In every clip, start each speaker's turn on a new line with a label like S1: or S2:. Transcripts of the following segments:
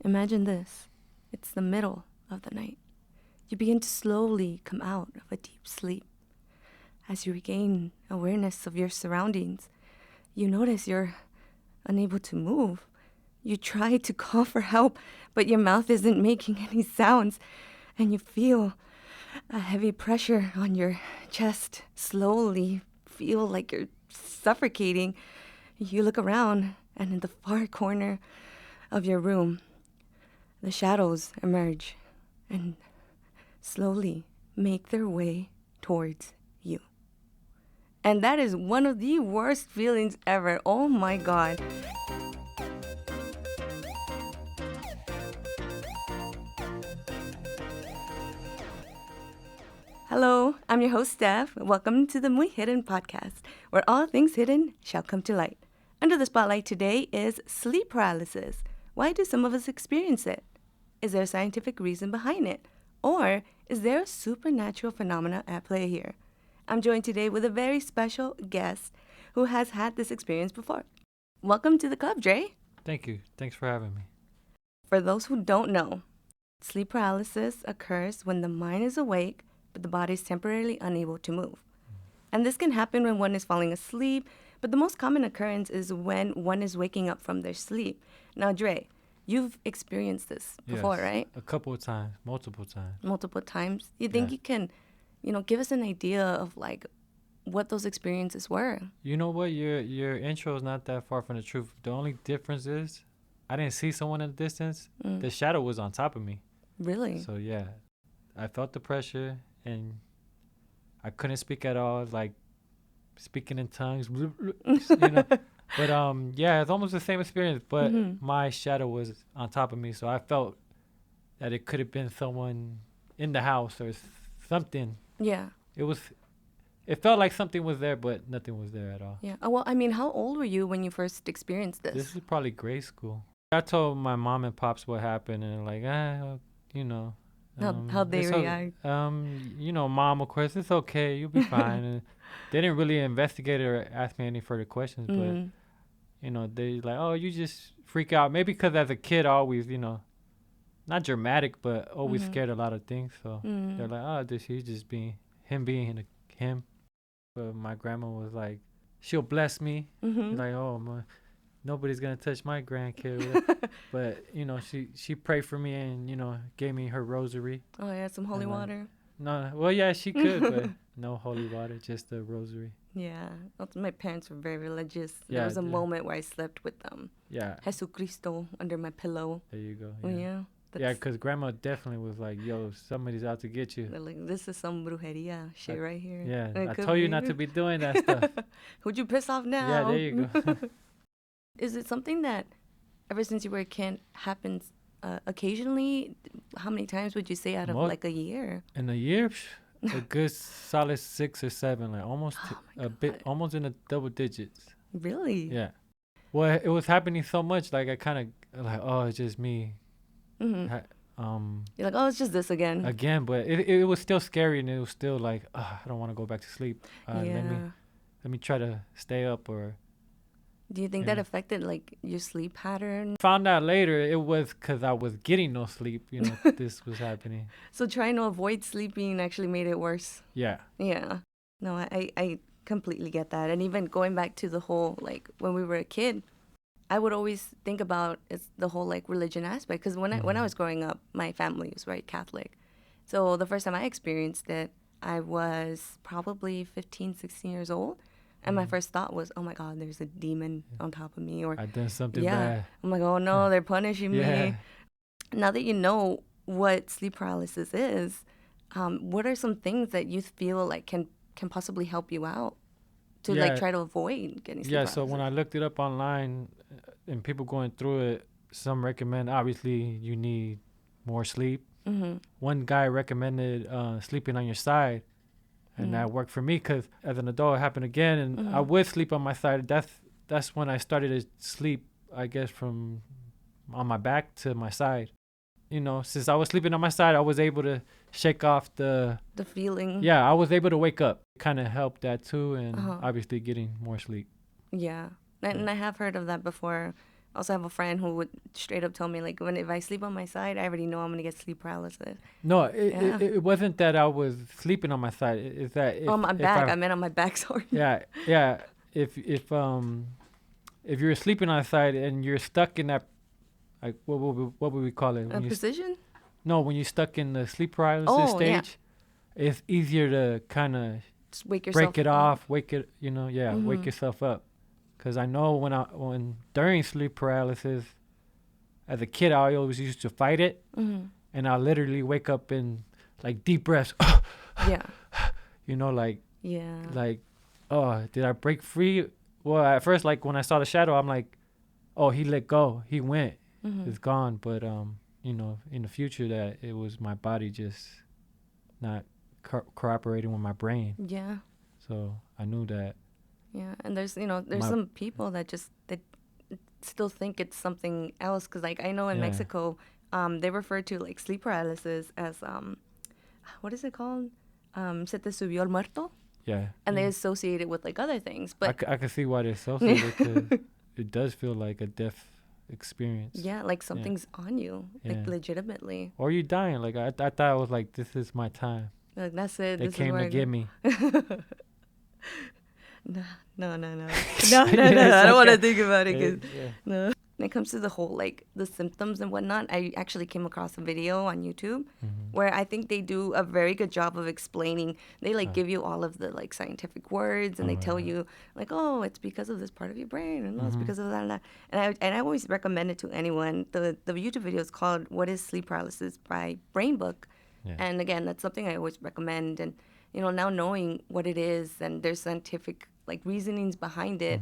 S1: Imagine this. It's the middle of the night. You begin to slowly come out of a deep sleep. As you regain awareness of your surroundings, you notice you're unable to move. You try to call for help, but your mouth isn't making any sounds, and you feel a heavy pressure on your chest. Slowly feel like you're suffocating. You look around, and in the far corner of your room, the shadows emerge and slowly make their way towards you. And that is one of the worst feelings ever. Oh my God. Hello, I'm your host, Steph. Welcome to the Muy Hidden podcast, where all things hidden shall come to light. Under the spotlight today is sleep paralysis. Why do some of us experience it? Is there a scientific reason behind it? Or is there a supernatural phenomena at play here? I'm joined today with a very special guest who has had this experience before. Welcome to the club, Dre.
S2: Thank you. Thanks for having me.
S1: For those who don't know, sleep paralysis occurs when the mind is awake, but the body is temporarily unable to move. And this can happen when one is falling asleep, but the most common occurrence is when one is waking up from their sleep. Now, Dre, you've experienced this before,
S2: Yes,
S1: right?
S2: a couple of times, multiple times.
S1: Multiple times. You think
S2: Yeah.
S1: you can, give us an idea of like what those experiences were?
S2: You know what? Your intro is not that far from the truth. The only difference is I didn't see someone in the distance. The shadow was on top of me.
S1: Really?
S2: So yeah, I felt the pressure and I couldn't speak at all. Like speaking in tongues, But yeah, it's almost the same experience. But my shadow was on top of me, so I felt that it could have been someone in the house or something.
S1: Yeah.
S2: It felt like something was there, but nothing was there at all.
S1: Yeah. Well, I mean, how old were you when you first experienced this?
S2: This is probably grade school. I told my mom and pops what happened, and they're like,
S1: How'd they
S2: it's
S1: react?
S2: Mom, of course, it's okay, you'll be fine. And they didn't really investigate it or ask me any further questions, but they like, oh, you just freak out. Maybe because as a kid, I always, not dramatic, but always scared a lot of things. So they're like, oh, he's just being him. But my grandma was like, she'll bless me. Like, oh, nobody's gonna touch my grandkid. But she prayed for me and gave me her rosary.
S1: Oh yeah, some holy water.
S2: No, well, yeah, she could, but no holy water, just the rosary.
S1: Yeah, my parents were very religious.
S2: Yeah,
S1: There was a moment where I slept with
S2: Yeah,
S1: Jesucristo under my pillow.
S2: there you go.
S1: Oh, yeah.
S2: Yeah, because grandma definitely was like, yo, somebody's out to get you.
S1: They're like, this is some brujeria shit right here.
S2: Yeah,
S1: It
S2: I
S1: could
S2: told you
S1: be.
S2: not to be doing that stuff.
S1: Who'd you piss off now?
S2: Yeah, there you go.
S1: Is it something that ever since you were a kid happens occasionally? How many times would you say out of like a year?
S2: In a year, a good solid 6 or 7, like almost
S1: God.
S2: almost in the double digits.
S1: Really?
S2: Yeah. Well, it was happening so much, like I kind of like, oh, it's just me.
S1: You're like, oh, it's just this again.
S2: Again, but it was still scary, and it was still like, I don't want to go back to sleep.
S1: Yeah.
S2: Let me try to stay up. Or
S1: Do you think that affected like your sleep pattern?
S2: found out later it was because I was getting no sleep. This was happening.
S1: So trying to avoid sleeping actually made it worse.
S2: Yeah.
S1: Yeah. No, I completely get that. And even going back to the whole, like, when we were a kid, I would always think about the whole, like, religion aspect. Because when I was growing up, my family was very Catholic. So the first time I experienced it, I was probably 15, 16 years old. And my first thought was, oh, my God, there's a demon on top of me. Or
S2: I done something bad.
S1: I'm like, oh, no, they're punishing
S2: Yeah.
S1: me. Now that you know what sleep paralysis is, what are some things that you feel like can possibly help you out to like try to avoid getting sleep paralysis?
S2: So when I looked it up online and people going through it, some recommend, obviously, you need more sleep. One guy recommended sleeping on your side. And that worked for me because as an adult, it happened again. And I would sleep on my side. That's when I started to sleep, I guess, from on my back to my side. Since I was sleeping on my side, I was able to shake off the
S1: feeling.
S2: Yeah, I was able to wake up. Kind of helped that too. And obviously getting more sleep.
S1: Yeah. And I have heard of that before. I also have a friend who would straight up tell me, like, if I sleep on my side, I already know I'm going to get sleep paralysis.
S2: No,
S1: Yeah.
S2: it wasn't that I was sleeping on my side. It's that
S1: On my
S2: if
S1: back. I meant on my back, sorry.
S2: yeah. If you're sleeping on the side and you're stuck in that, like what would we call it?
S1: A position?
S2: No, when you're stuck in the sleep paralysis
S1: Oh, yeah.
S2: stage, it's easier to kind of
S1: Just wake yourself
S2: break it
S1: up.
S2: off, wake it, wake yourself up. Cause I know when during sleep paralysis, as a kid, I always used to fight it, and I literally wake up in like deep breaths.
S1: Yeah.
S2: Like
S1: Yeah.
S2: like, oh, did I break free? Well, at first, like when I saw the shadow, I'm like, oh, he let go, he went, it's gone. But in the future, that it was my body just not cooperating with my brain.
S1: Yeah.
S2: So I knew that.
S1: Yeah, and there's some people that still think it's something else, because like I know in Mexico, they refer to like sleep paralysis as what is it called? Se te subió el muerto.
S2: Yeah.
S1: And they associate it with like other things, but
S2: I can see why they associate it, because it does feel like a death experience.
S1: yeah, like something's on you, like
S2: Yeah.
S1: legitimately.
S2: Or you dying. Like I thought it was like, this is my time.
S1: Like that's it.
S2: They
S1: this
S2: came
S1: is where
S2: to get me.
S1: No. I don't want to think about it. 'Cause,
S2: Yeah.
S1: no. When it comes to the whole like the symptoms and whatnot, I actually came across a video on YouTube where I think they do a very good job of explaining. They like give you all of the like scientific words, and they tell you like, oh, it's because of this part of your brain, and it's because of that and that. And I always recommend it to anyone. The YouTube video is called "What is Sleep Paralysis" by Brain Book.
S2: Yeah.
S1: And again, that's something I always recommend. And now knowing what it is and there's scientific like reasonings behind it,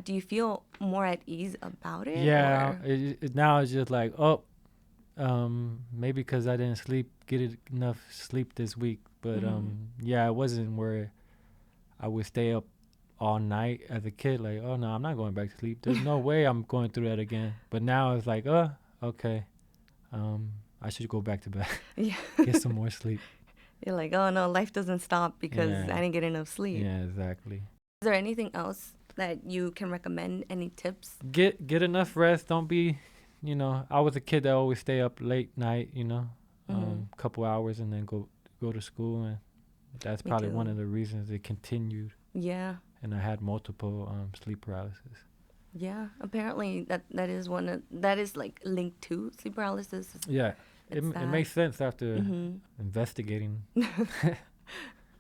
S1: do you feel more at ease about it?
S2: Yeah.
S1: Or?
S2: Now it's just like, maybe because I didn't get enough sleep this week. But it wasn't where I would stay up all night as a kid. Like, oh no, I'm not going back to sleep. There's no way I'm going through that again. But now it's like, okay, I should go back to bed.
S1: Yeah.
S2: Get some more sleep.
S1: You're like, oh no, life doesn't stop because I didn't get enough sleep.
S2: Yeah, exactly.
S1: Is there anything else that you can recommend? Any tips?
S2: Get enough rest. Don't be, I was a kid that always stay up late night, couple hours and then go to school, and that's probably one of the reasons it continued.
S1: Yeah.
S2: And I had multiple sleep paralysis.
S1: Yeah, apparently that is like linked to sleep paralysis.
S2: Yeah, it makes sense after investigating.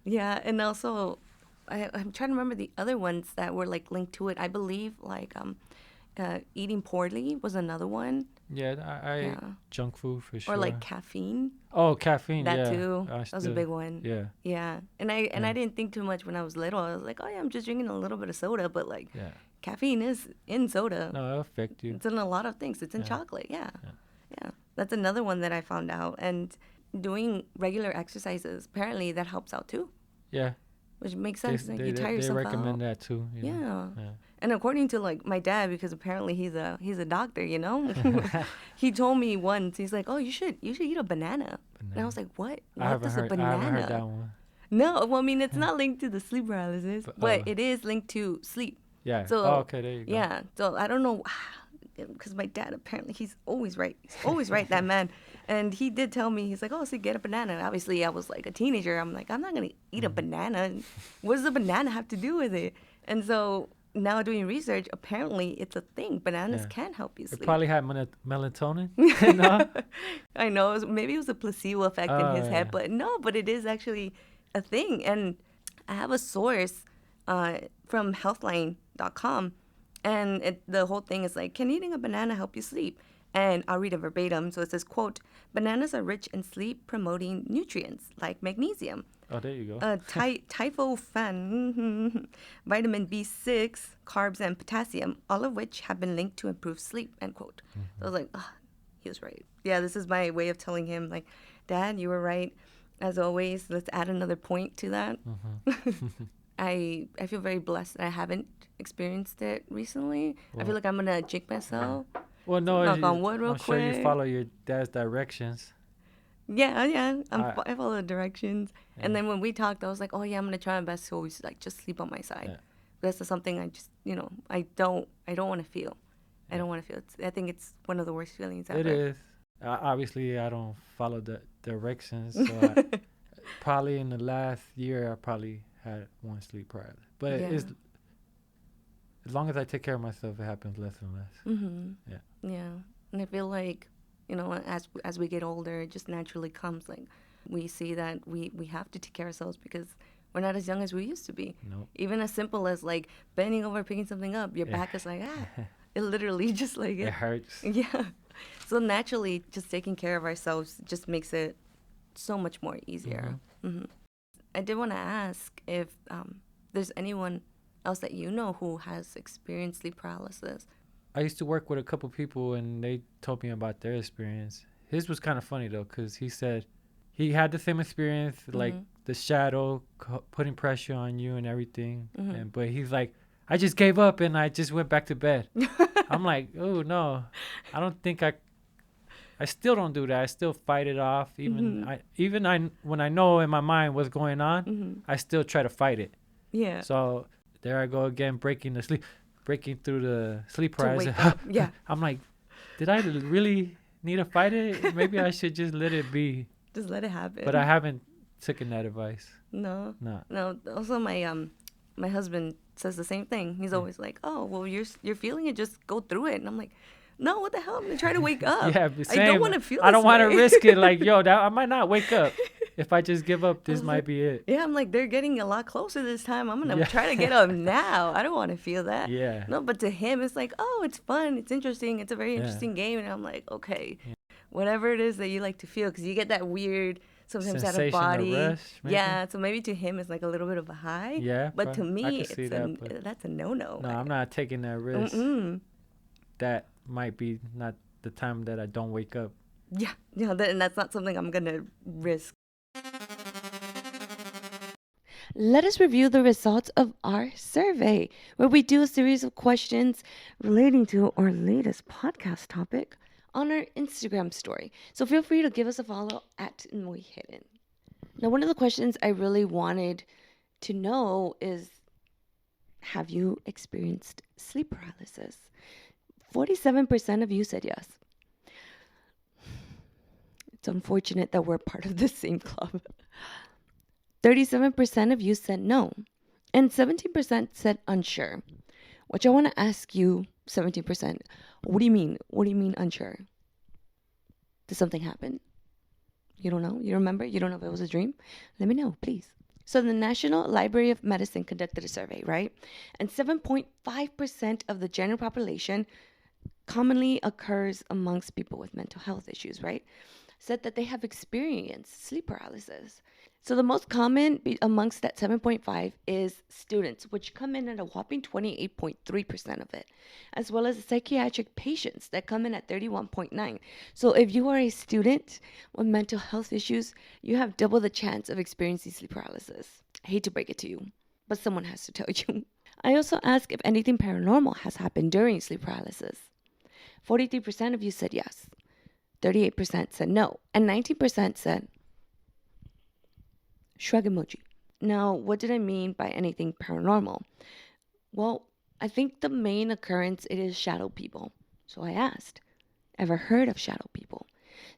S1: Yeah, and also I'm trying to remember the other ones that were like linked to it. I believe like eating poorly was another one.
S2: Yeah, I ate junk food for sure.
S1: Or like caffeine.
S2: Oh, caffeine.
S1: That
S2: yeah.
S1: too. That was a big one.
S2: Yeah.
S1: Yeah, and I didn't think too much when I was little. I was like, oh yeah, I'm just drinking a little bit of soda, but like caffeine is in soda.
S2: No, it'll affect you.
S1: It's in a lot of things. It's in chocolate. Yeah. That's another one that I found out. And doing regular exercises, apparently that helps out too.
S2: Yeah.
S1: Which makes sense. You tire yourself out.
S2: They recommend that too.
S1: Yeah. And according to like my dad, because apparently he's a doctor, he told me once, he's like, oh, you should eat a banana. And I was like, what?
S2: I haven't heard that one.
S1: No, well, I mean, it's not linked to the sleep paralysis, but it is linked to sleep.
S2: Yeah.
S1: So,
S2: okay, there you go.
S1: Yeah. So I don't know, because my dad, apparently, he's always right. He's always right, that man. And he did tell me, he's like, oh, so get a banana. And obviously, I was like a teenager. I'm like, I'm not going to eat a banana. What does a banana have to do with it? And so now doing research, apparently it's a thing. Bananas can help you sleep.
S2: It probably had melatonin.
S1: I know. Maybe it was a placebo effect in his head, but no, but it is actually a thing. And I have a source from healthline.com, and the whole thing is like, can eating a banana help you sleep? And I'll read it verbatim. So it says, quote, bananas are rich in sleep-promoting nutrients like magnesium.
S2: Oh, there you go.
S1: Tryptophan, vitamin B6, carbs, and potassium, all of which have been linked to improved sleep, end quote. So I was like, he was right. Yeah, this is my way of telling him, like, Dad, you were right. As always, let's add another point to that. I feel very blessed that I haven't experienced it recently. I feel like I'm going to jinx myself.
S2: Well, no,
S1: knock on wood real
S2: I'm sure
S1: quick.
S2: you follow your dad's directions.
S1: Yeah. I follow the directions. Yeah. And then when we talked, I was like, oh, yeah, I'm going to try my best to always, like, just sleep on my side. Yeah. That's something I just, I don't want to feel. I don't want to feel it. I think it's one of the worst feelings ever.
S2: It is. Obviously, I don't follow the directions, so probably in the last year, I probably had one sleep paralysis. But
S1: Yeah.
S2: it's as long as I take care of myself, it happens less and less.
S1: Mm-hmm.
S2: Yeah.
S1: Yeah. And I feel like, as we get older, it just naturally comes. Like, we see that we have to take care of ourselves because we're not as young as we used to be.
S2: Nope.
S1: Even as simple as, like, bending over, picking something up, your
S2: Yeah.
S1: back is like, It literally just, like...
S2: It hurts.
S1: Yeah. So naturally, just taking care of ourselves just makes it so much more easier. Mm-hmm. I did want to ask if there's anyone else that you know who has experienced sleep paralysis.
S2: I used to work with a couple people, and they told me about their experience. His was kind of funny, though, because he said he had the same experience, like the shadow putting pressure on you and everything. But he's like, I just gave up and I just went back to bed. I'm like, oh, no. I don't think I still don't do that. I still fight it off. When I know in my mind what's going on, I still try to fight it.
S1: Yeah.
S2: So there I go again, breaking through the sleep paralysis.
S1: Yeah.
S2: I'm like, did I really need to fight it? Maybe I should just let it be.
S1: Just let it happen.
S2: But I haven't taken that advice.
S1: No.
S2: No.
S1: Also, my husband says the same thing. He's always like, "Oh, well, you're feeling it. Just go through it." And I'm like, "No, what the hell? I'm gonna try to wake up.
S2: Yeah,
S1: I don't want to feel.
S2: I don't
S1: want to
S2: risk it. Like, I might not wake up. If I just give up, this might be it.
S1: Yeah, I'm like, they're getting a lot closer this time. I'm gonna try to get up now. I don't want to feel that.
S2: Yeah.
S1: No, but to him, it's like, oh, it's fun. It's interesting. It's a very interesting game. And I'm like, okay, whatever it is that you like to feel, because you get that weird sometimes out of body.
S2: Rush, maybe?
S1: Yeah, so maybe to him it's like a little bit of a high.
S2: Yeah,
S1: but to me,
S2: that's
S1: a no-no.
S2: No, I'm not taking that risk. That might be not the time that I don't wake up.
S1: Yeah, and that's not something I'm gonna risk. Let us review the results of our survey, where we do a series of questions relating to our latest podcast topic on our Instagram story. So feel free to give us a follow at Muy Hidden. Now, one of the questions I really wanted to know is, have you experienced sleep paralysis? 47% of you said yes. It's unfortunate that we're part of the same club. 37% of you said no, and 17% said unsure. Which I want to ask you, 17%, what do you mean? What do you mean unsure? Did something happen? You don't know? You remember? You don't know if it was a dream? Let me know, please. So the National Library of Medicine conducted a survey, right? And 7.5% of the general population commonly occurs amongst people with mental health issues, right? Said that they have experienced sleep paralysis. So the most common amongst that 7.5 is students, which come in at a whopping 28.3% of it, as well as psychiatric patients that come in at 31.9. So if you are a student with mental health issues, you have double the chance of experiencing sleep paralysis. I hate to break it to you, but someone has to tell you. I also asked if anything paranormal has happened during sleep paralysis. 43% of you said yes. 38% said no, and 19% said shrug emoji. Now, what did I mean by anything paranormal? Well, I think the main occurrence, it is shadow people. So I asked, ever heard of shadow people?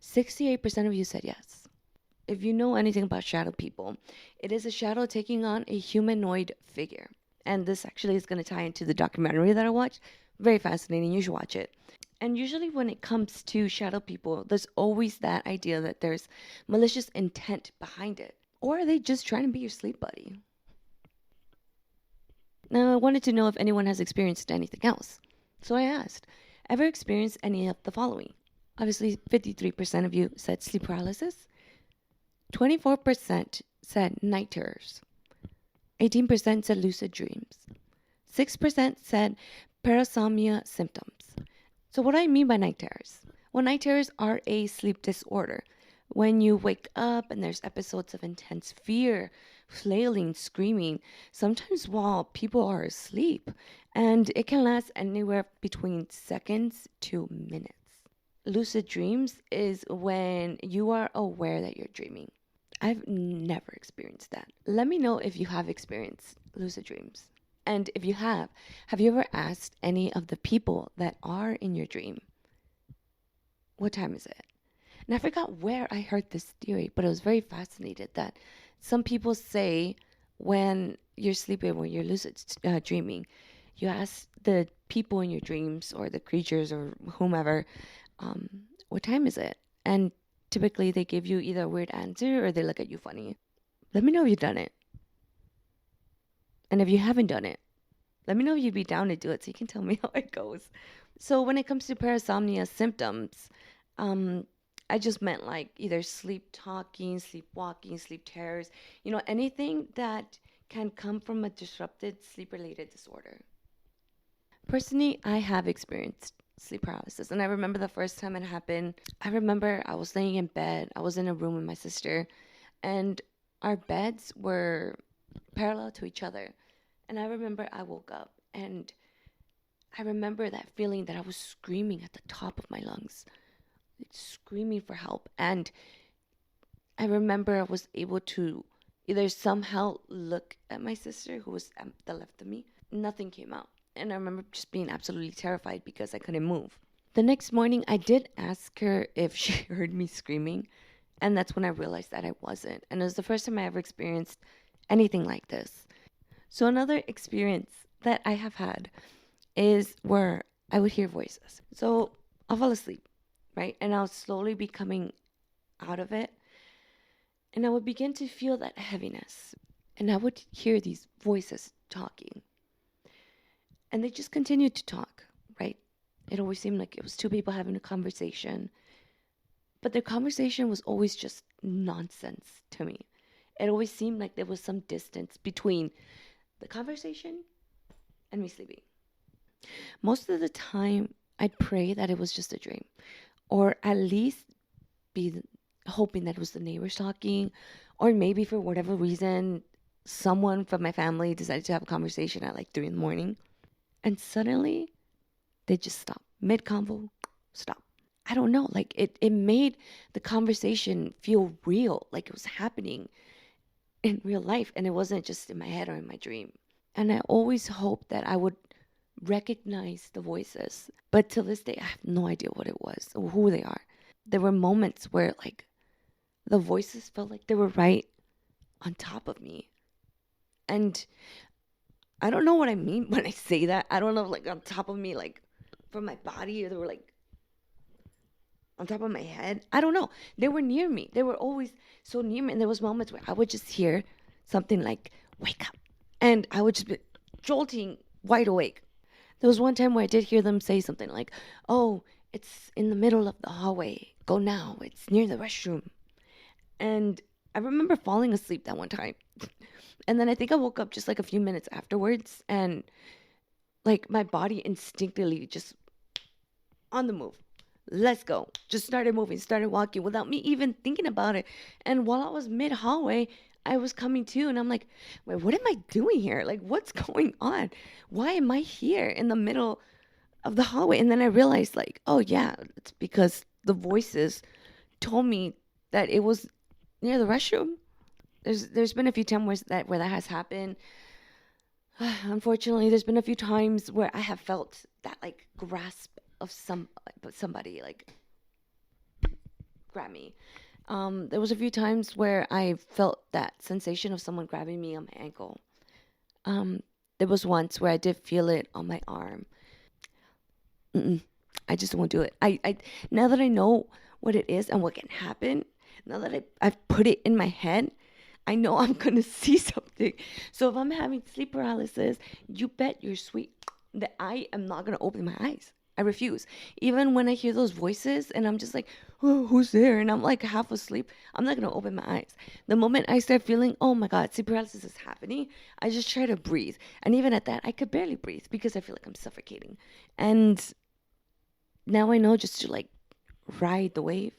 S1: 68% of you said yes. If you know anything about shadow people, it is a shadow taking on a humanoid figure. And this actually is going to tie into the documentary that I watched. Very fascinating. You should watch it. And usually when it comes to shadow people, there's always that idea that there's malicious intent behind it. Or are they just trying to be your sleep buddy? Now, I wanted to know if anyone has experienced anything else. So I asked, ever experienced any of the following? Obviously, 53% of you said sleep paralysis. 24% said night terrors. 18% said lucid dreams. 6% said parasomnia symptoms. So what do I mean by night terrors? Well, night terrors are a sleep disorder. When you wake up and there's episodes of intense fear, flailing, screaming, sometimes while people are asleep, and it can last anywhere between seconds to minutes. Lucid dreams is when you are aware that you're dreaming. I've never experienced that. Let me know if you have experienced lucid dreams. And if you have you ever asked any of the people that are in your dream, what time is it? And I forgot where I heard this theory, but I was very fascinated that some people say when you're sleeping, when you're lucid dreaming, you ask the people in your dreams or the creatures or whomever, um, what time is it? And typically they give you either a weird answer or they look at you funny. Let me know if you've done it. And if you haven't done it, let me know if you'd be down to do it so you can tell me how it goes. So when it comes to parasomnia symptoms, um, I just meant like either sleep talking, sleepwalking, sleep terrors, anything that can come from a disrupted sleep related disorder. Personally, I have experienced sleep paralysis. And I remember the first time it happened. I remember I was laying in bed. I was in a room with my sister, and our beds were parallel to each other. And I remember I woke up and I remember that feeling that I was screaming at the top of my lungs, like screaming for help. And I remember I was able to either somehow look at my sister who was at the left of me. Nothing came out. And I remember just being absolutely terrified because I couldn't move. The next morning, I did ask her if she heard me screaming. And that's when I realized that I wasn't. And it was the first time I ever experienced anything like this. So another experience that I have had is where I would hear voices. So I'll fall asleep, right? And I'll slowly be coming out of it. And I would begin to feel that heaviness. And I would hear these voices talking. And they just continued to talk, right? It always seemed like it was two people having a conversation. But their conversation was always just nonsense to me. It always seemed like there was some distance between the conversation and me sleeping. Most of the time, I'd pray that it was just a dream, or at least be hoping that it was the neighbors talking, or maybe for whatever reason, someone from my family decided to have a conversation at like 3 in the morning, and suddenly they just stop mid convo, stop. I don't know, like it made the conversation feel real, like it was happening in real life, and it wasn't just in my head or in my dream. And I always hoped that I would recognize the voices. But till this day, I have no idea what it was or who they are. There were moments where, like, the voices felt like they were right on top of me. And I don't know what I mean when I say that. I don't know, like, on top of me, like, from my body, or they were, like, on top of my head. I don't know. They were near me. They were always so near me. And there was moments where I would just hear something like, wake up. And I would just be jolting wide awake. There was one time where I did hear them say something like, oh, it's in the middle of the hallway. Go now. It's near the restroom. And I remember falling asleep that one time. And then I think I woke up just like a few minutes afterwards. And like my body instinctively just on the move. Let's go. Just started moving, started walking without me even thinking about it. And while I was mid hallway, I was coming to, and I'm like, wait, what am I doing here? Like, what's going on? Why am I here in the middle of the hallway? And then I realized, like, oh, yeah, it's because the voices told me that it was near the restroom. There's been a few times where that has happened. Unfortunately, there's been a few times where I have felt that, like, grasp of somebody, like, grab me. There was a few times where I felt that sensation of someone grabbing me on my ankle. There was once where I did feel it on my arm. I just won't do it. I now that I know what it is and what can happen, now that I've put it in my head, I know I'm going to see something. So if I'm having sleep paralysis, you bet you're sweet that I am not going to open my eyes. I refuse. Even when I hear those voices and I'm just like, oh, who's there? And I'm like half asleep, I'm not going to open my eyes. The moment I start feeling, oh my God, sleep paralysis is happening, I just try to breathe. And even at that, I could barely breathe because I feel like I'm suffocating. And now I know just to like ride the wave.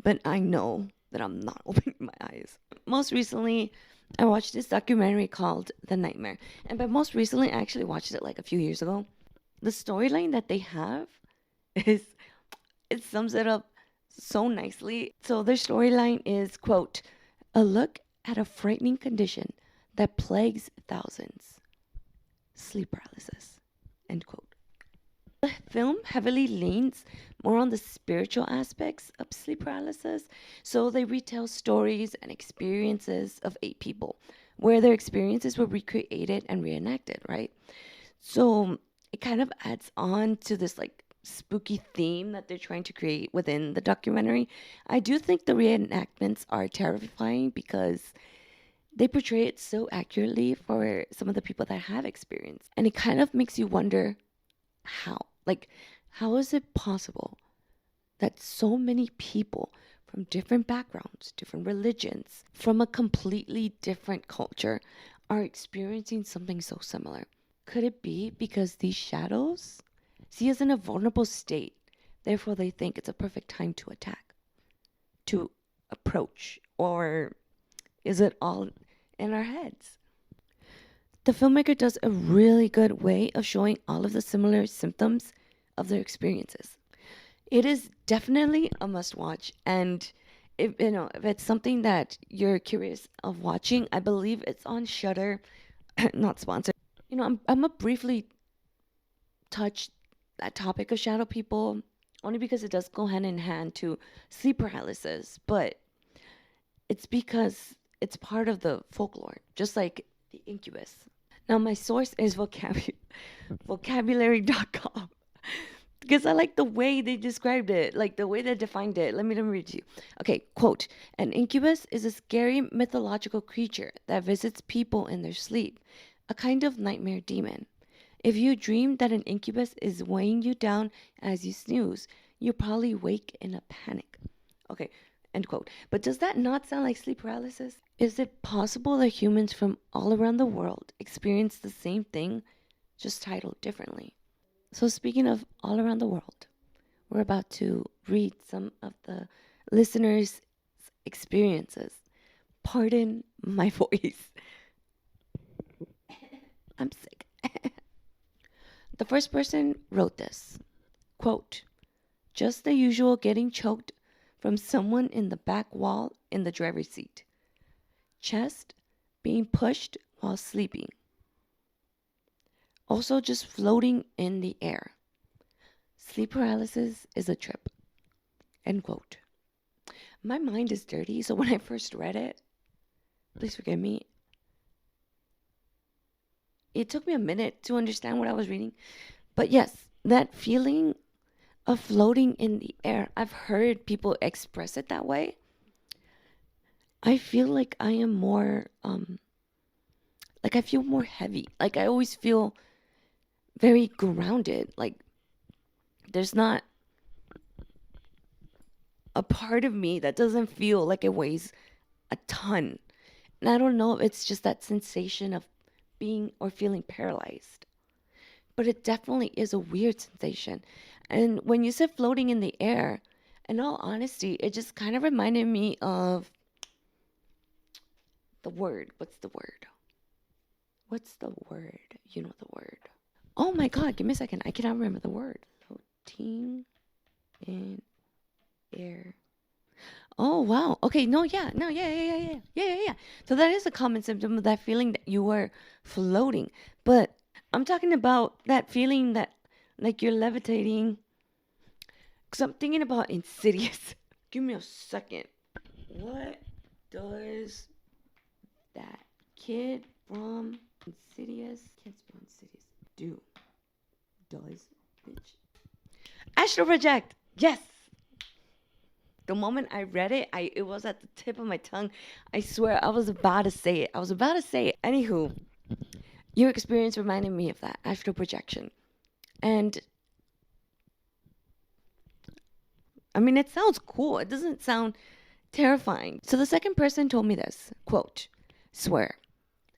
S1: But I know that I'm not opening my eyes. Most recently, I watched this documentary called The Nightmare. And by most recently, I actually watched it like a few years ago. The storyline that they have is, it sums it up so nicely. So their storyline is, quote, a look at a frightening condition that plagues thousands. Sleep paralysis. End quote. The film heavily leans more on the spiritual aspects of sleep paralysis. So they retell stories and experiences of 8 people where their experiences were recreated and reenacted, right? So it kind of adds on to this like spooky theme that they're trying to create within the documentary. I do think the reenactments are terrifying because they portray it so accurately for some of the people that have experience. And it kind of makes you wonder how. Like, how is it possible that so many people from different backgrounds, different religions, from a completely different culture are experiencing something so similar? Could it be because these shadows see us in a vulnerable state, therefore they think it's a perfect time to attack, to approach, or is it all in our heads? The filmmaker does a really good way of showing all of the similar symptoms of their experiences. It is definitely a must watch, and if it's something that you're curious of watching, I believe it's on Shudder, not sponsored. I'm gonna briefly touch that topic of shadow people only because it does go hand in hand to sleep paralysis, but it's because it's part of the folklore, just like the incubus. Now, my source is vocabulary.com because I like the way they described it, like the way they defined it. Let me read to you. Okay, quote, an incubus is a scary mythological creature that visits people in their sleep, a kind of nightmare demon. If you dream that an incubus is weighing you down as you snooze, you probably wake in a panic. Okay, end quote. But does that not sound like sleep paralysis? Is it possible that humans from all around the world experience the same thing, just titled differently? So speaking of all around the world, we're about to read some of the listeners' experiences. Pardon my voice. I'm sick. The first person wrote this, quote, just the usual getting choked from someone in the back wall in the driver's seat. Chest being pushed while sleeping. Also just floating in the air. Sleep paralysis is a trip. End quote. My mind is dirty, so when I first read it, please forgive me, it took me a minute to understand what I was reading. But yes, that feeling of floating in the air, I've heard people express it that way. I feel like I am more, like I feel more heavy. Like I always feel very grounded. Like there's not a part of me that doesn't feel like it weighs a ton. And I don't know if it's just that sensation of being or feeling paralyzed. But it definitely is a weird sensation. And when you said floating in the air, in all honesty, it just kind of reminded me of the word. What's the word? What's the word? You know the word. Oh my God, give me a second. I cannot remember the word. Floating in air. Oh, wow. Okay, yeah. So that is a common symptom of that feeling that you were floating. But I'm talking about that feeling that like you're levitating. Because I'm thinking about Insidious. Give me a second. What does that kid from Insidious, can't spell Insidious, does, bitch? Astral project. Yes. The moment I read it, it was at the tip of my tongue. I swear I was about to say it. Anywho, your experience reminded me of that astral projection. And I mean, it sounds cool. It doesn't sound terrifying. So the second person told me this, quote, swear,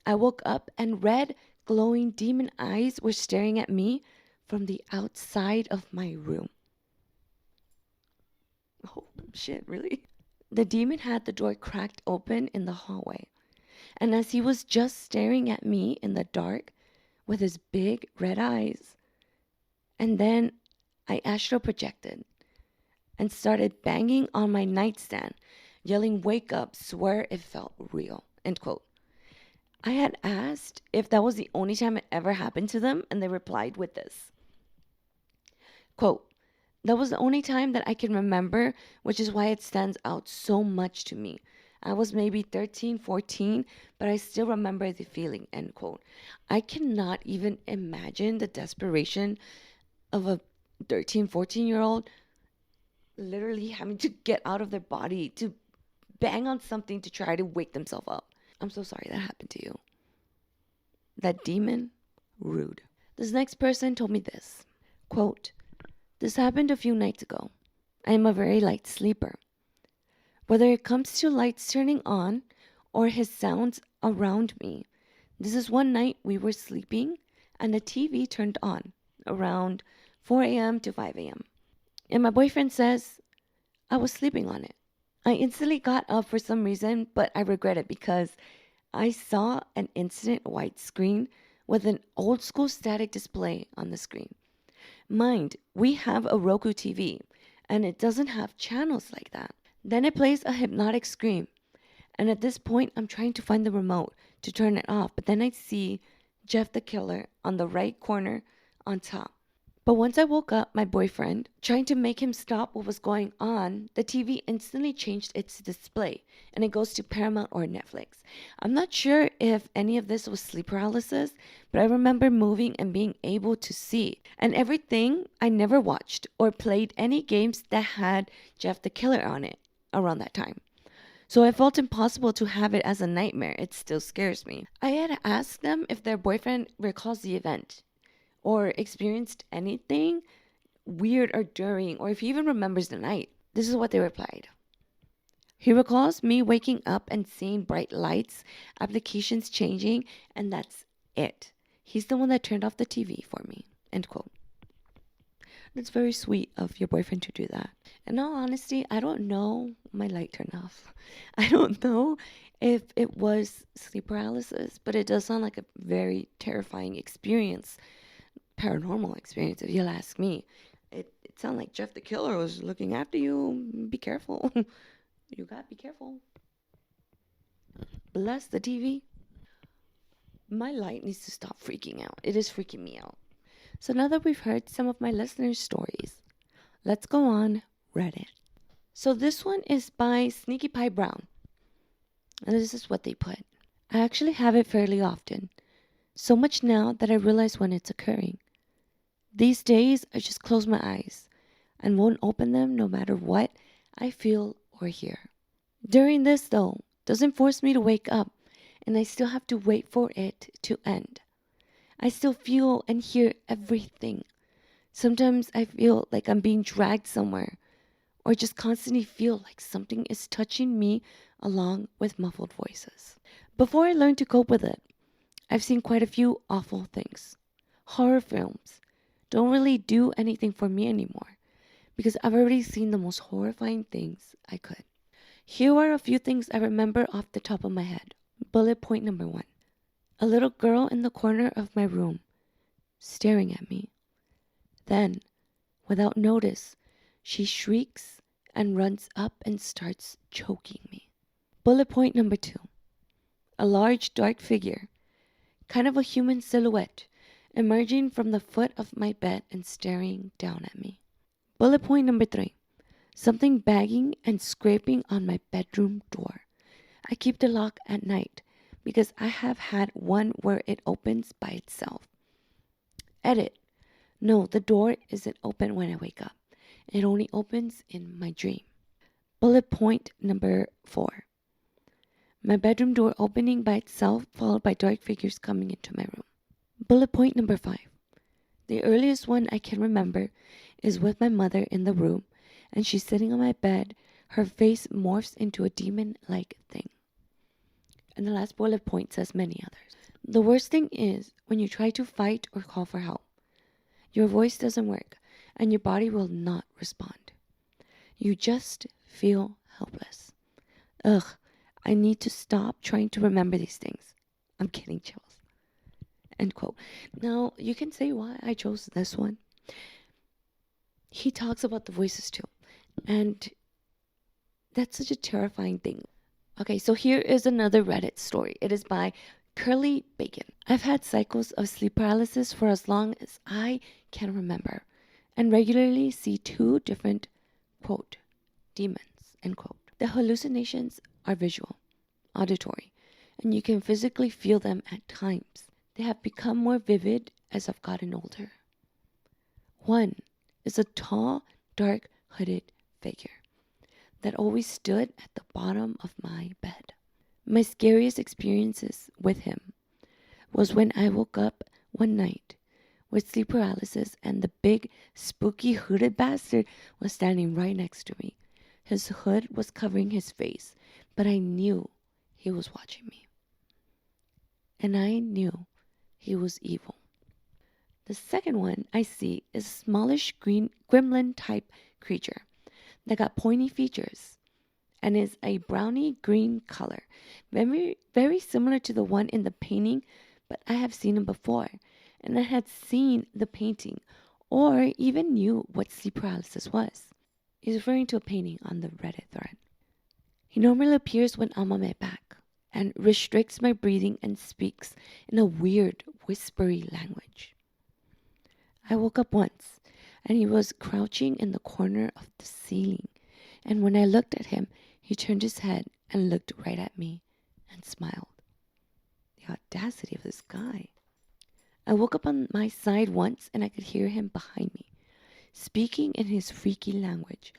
S1: I woke up and red, glowing demon eyes were staring at me from the outside of my room. Oh, shit, really? The demon had the door cracked open in the hallway. And as he was just staring at me in the dark with his big red eyes, and then I astral projected and started banging on my nightstand, yelling, wake up, swear it felt real, end quote.
S3: I had asked if that was the only time it ever happened to them, and they replied with this quote, "That was the only time that I can remember, which is why it stands out so much to me. I was maybe 13, 14, but I still remember the feeling," end quote. I cannot even imagine the desperation of a 13, 14-year-old literally having to get out of their body to bang on something to try to wake themselves up. I'm so sorry that happened to you. That demon, rude. This next person told me this quote, "This happened a few nights ago. I am a very light sleeper. Whether it comes to lights turning on or his sounds around me, this is one night we were sleeping and the TV turned on around 4 a.m. to 5 a.m. And my boyfriend says I was sleeping on it. I instantly got up for some reason, but I regret it because I saw an instant white screen with an old school static display on the screen. Mind, we have a Roku TV and it doesn't have channels like that. Then it plays a hypnotic scream. And at this point, I'm trying to find the remote to turn it off. But then I see Jeff the Killer on the right corner on top. But once I woke up, my boyfriend, trying to make him stop what was going on, the TV instantly changed its display and it goes to Paramount or Netflix. I'm not sure if any of this was sleep paralysis, but I remember moving and being able to see. And everything, I never watched or played any games that had Jeff the Killer on it around that time. So it felt impossible to have it as a nightmare. It still scares me. I had asked them if their boyfriend recalls the event or experienced anything weird or during, or if he even remembers the night. This is what they replied. He recalls me waking up and seeing bright lights, applications changing, and that's it. He's the one that turned off the TV for me. End quote. That's very sweet of your boyfriend to do that. In all honesty, I don't know my light turned off. I don't know if it was sleep paralysis, but it does sound like a very terrifying experience, paranormal experience, if you'll ask me. It sounded like Jeff the Killer was looking after you. Be careful. You gotta be careful. Bless the TV. My light needs to stop freaking out. It is freaking me out. So now that we've heard some of my listeners' stories, let's go on Reddit. So this one is by Sneaky Pie Brown. And this is what they put. I actually have it fairly often. So much now that I realize when it's occurring. These days, I just close my eyes and won't open them no matter what I feel or hear. During this, though, doesn't force me to wake up, and I still have to wait for it to end. I still feel and hear everything. Sometimes I feel like I'm being dragged somewhere, or just constantly feel like something is touching me along with muffled voices. Before I learned to cope with it, I've seen quite a few awful things. Horror films don't really do anything for me anymore because I've already seen the most horrifying things I could. Here are a few things I remember off the top of my head. Bullet point number 1. A little girl in the corner of my room, staring at me. Then, without notice, she shrieks and runs up and starts choking me. Bullet point number 2. A large dark figure, kind of a human silhouette, emerging from the foot of my bed and staring down at me. Bullet point number 3. Something banging and scraping on my bedroom door. I keep the lock at night because I have had one where it opens by itself. Edit. No, the door isn't open when I wake up. It only opens in my dream. Bullet point number 4. My bedroom door opening by itself, followed by dark figures coming into my room. Bullet point number 5. The earliest one I can remember is with my mother in the room, and she's sitting on my bed. Her face morphs into a demon-like thing. And the last bullet point says many others. The worst thing is when you try to fight or call for help. Your voice doesn't work, and your body will not respond. You just feel helpless. Ugh, I need to stop trying to remember these things. I'm getting chills. End quote. Now, you can say why I chose this one. He talks about the voices too. And that's such a terrifying thing. Okay, so here is another Reddit story. It is by Curly Bacon. I've had cycles of sleep paralysis for as long as I can remember and regularly see two different, quote, demons, end quote. The hallucinations are visual, auditory, and you can physically feel them at times. They have become more vivid as I've gotten older. One is a tall, dark, hooded figure that always stood at the bottom of my bed. My scariest experiences with him was when I woke up one night with sleep paralysis and the big, spooky, hooded bastard was standing right next to me. His hood was covering his face, but I knew he was watching me. And I knew he was evil. The second one I see is a smallish green gremlin type creature that got pointy features and is a browny green color, very, very similar to the one in the painting, but I have seen him before, and I had seen the painting or even knew what sleep paralysis was. He's referring to a painting on the Reddit thread. He normally appears when I'm on my back and restricts my breathing and speaks in a weird, whispery language. I woke up once and he was crouching in the corner of the ceiling, and when I looked at him, he turned his head and looked right at me and smiled. The audacity of this guy. I woke up on my side once and I could hear him behind me, speaking in his freaky language,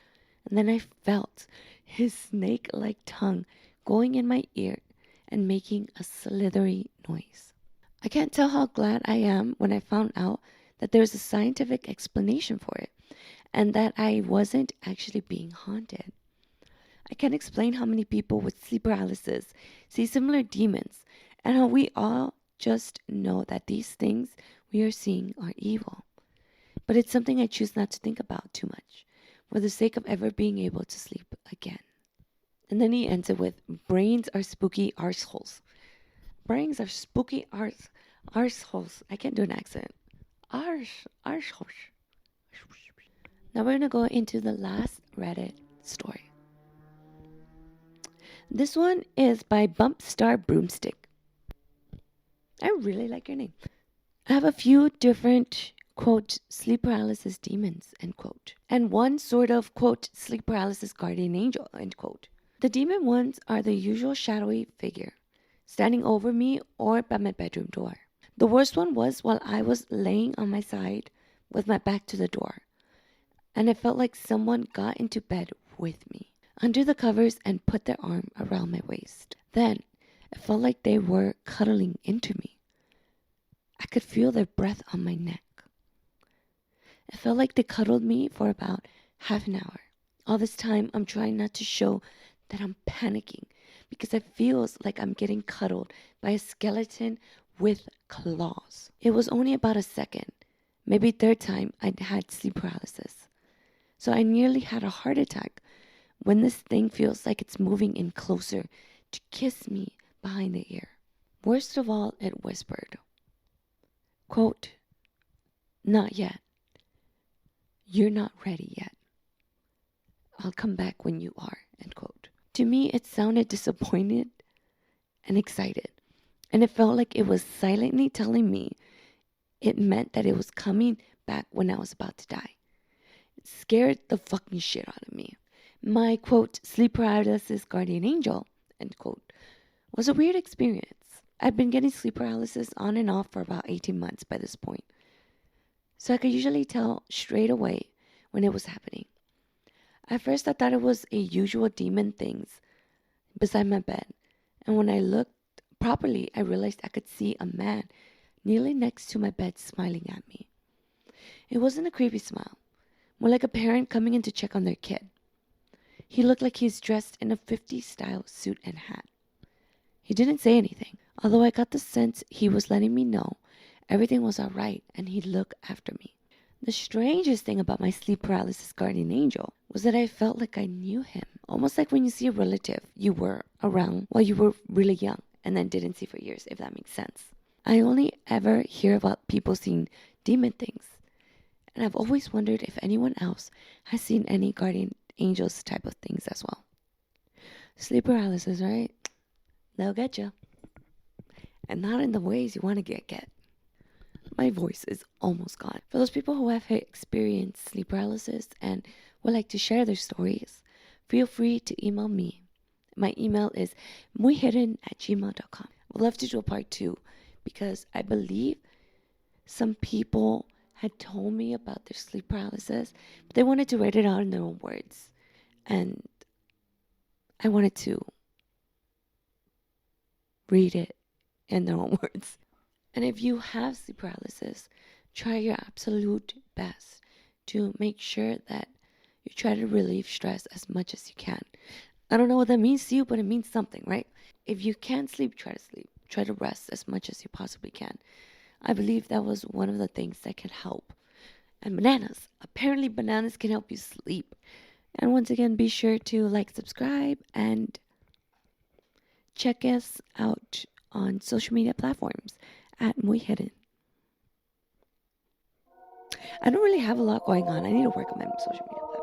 S3: and then I felt his snake-like tongue going in my ear and making a slithery noise. I can't tell how glad I am when I found out that there's a scientific explanation for it and that I wasn't actually being haunted. I can't explain how many people with sleep paralysis see similar demons and how we all just know that these things we are seeing are evil. But it's something I choose not to think about too much for the sake of ever being able to sleep again. And then he ends it with, brains are spooky arseholes. Brains are spooky arseholes. I can't do an accent. Arseholes. Now we're going to go into the last Reddit story. This one is by Bump Star Broomstick. I really like your name. I have a few different, quote, sleep paralysis demons, end quote, and one sort of, quote, sleep paralysis guardian angel, end quote. The demon ones are the usual shadowy figure, standing over me or by my bedroom door. The worst one was while I was laying on my side with my back to the door, and it felt like someone got into bed with me, under the covers, and put their arm around my waist. Then, it felt like they were cuddling into me. I could feel their breath on my neck. It felt like they cuddled me for about half an hour. All this time, I'm trying not to show that I'm panicking because it feels like I'm getting cuddled by a skeleton with claws. It was only about a second, maybe third time I'd had sleep paralysis. So I nearly had a heart attack when this thing feels like it's moving in closer to kiss me behind the ear. Worst of all, it whispered, quote, not yet. You're not ready yet. I'll come back when you are, end quote. To me, it sounded disappointed and excited, and it felt like it was silently telling me it meant that it was coming back when I was about to die. It scared the fucking shit out of me. My, quote, sleep paralysis guardian angel, end quote, was a weird experience. I'd been getting sleep paralysis on and off for about 18 months by this point, so I could usually tell straight away when it was happening. At first, I thought it was a usual demon things beside my bed, and when I looked properly, I realized I could see a man kneeling next to my bed smiling at me. It wasn't a creepy smile, more like a parent coming in to check on their kid. He looked like he's dressed in a 50s style suit and hat. He didn't say anything, although I got the sense he was letting me know everything was all right and he'd look after me. The strangest thing about my sleep paralysis guardian angel was that I felt like I knew him, almost like when you see a relative you were around while you were really young and then didn't see for years, if that makes sense. I only ever hear about people seeing demon things, and I've always wondered if anyone else has seen any guardian angels type of things as well. Sleep paralysis, right? They'll get you. and not in the ways you want to get. My voice is almost gone. For those people who have experienced sleep paralysis and would like to share their stories, feel free to email me. My email is muyhidden@gmail.com. I'd love to do a part 2 because I believe some people had told me about their sleep paralysis, but they wanted to write it out in their own words. And I wanted to read it in their own words. And if you have sleep paralysis, try your absolute best to make sure that you try to relieve stress as much as you can. I don't know what that means to you, but it means something, right? If you can't sleep, try to sleep. Try to rest as much as you possibly can. I believe that was one of the things that can help. And bananas. Apparently bananas can help you sleep. And once again, be sure to like, subscribe, and check us out on social media platforms at Muy Hidden. I don't really have a lot going on. I need to work on my social media platforms.